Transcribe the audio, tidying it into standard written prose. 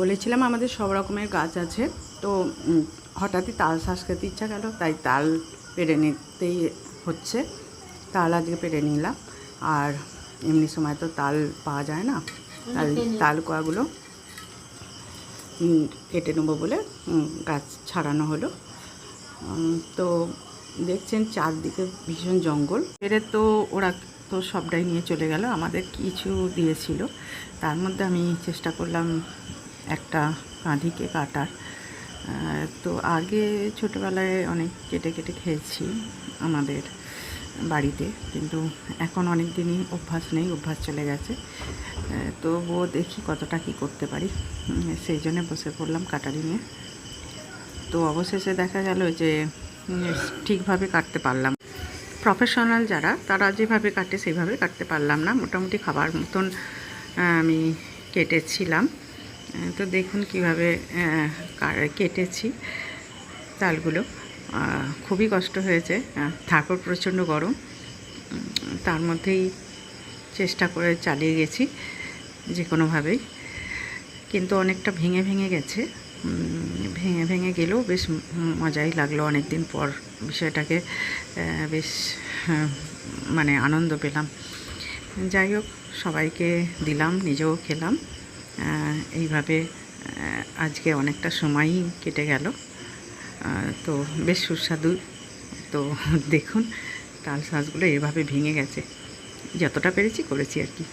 বলেছিলাম আমাদের সব রকমের গাছ আছে, তো হঠাৎই তাল শাঁস খেতে ইচ্ছা গেল, তাই তাল পেড়ে নিতেই হচ্ছে। তাল আজকে পেড়ে নিলাম। আর এমনি সময় তো তাল পাওয়া যায় না, তাল কোয়াগুলো কেটে নেবো বলে গাছ ছাড়ানো হলো। তো দেখছেন চারদিকে ভীষণ জঙ্গল। পেড়ে তো ওরা তো সবটাই নিয়ে চলে গেল, আমাদের কিছু দিয়েছিল। তার মধ্যে আমি চেষ্টা করলাম একটা কাঁধিকে কাটার। তো আগে ছোটোবেলায় অনেক কেটে কেটে খেয়েছি আমাদের বাড়িতে, কিন্তু এখন অনেক দিনই অভ্যাস নেই, অভ্যাস চলে গেছে। তবুও দেখি কতটা কী করতে পারি, সেই জন্য বসে পড়লাম কাটারি নিয়ে। তো অবশেষে দেখা গেল যে ঠিকভাবে কাটতে পারলাম। প্রফেশনাল যারা, তারা যেভাবে কাটে সেইভাবে কাটতে পারলাম না, মোটামুটি খাবার মতন আমি কেটেছিলাম। তো দেখুন কিভাবে কেটেছি তালগুলো। খুবই কষ্ট হয়েছে, ঠাকুর প্রচণ্ড গরম, তার মধ্যেই চেষ্টা করে চালিয়ে গেছি যে কোনোভাবেই। কিন্তু অনেকটা ভেঙে ভেঙে গেছে, ভেঙে ভেঙে গেলেও বেশ মজাই লাগলো। অনেক দিন পর বিষয়টাকে বেশ মানে আনন্দ পেলাম। যাই হোক, সবাইকে দিলাম, নিজেও খেলাম। এইভাবে আজকে অনেকটা সময়ই কেটে গেল। তো বেশ সুস্বাদু। তো দেখুন তাল শাঁসগুলো এভাবে ভেঙে গেছে, যতটা পেরেছি করেছি আর কি।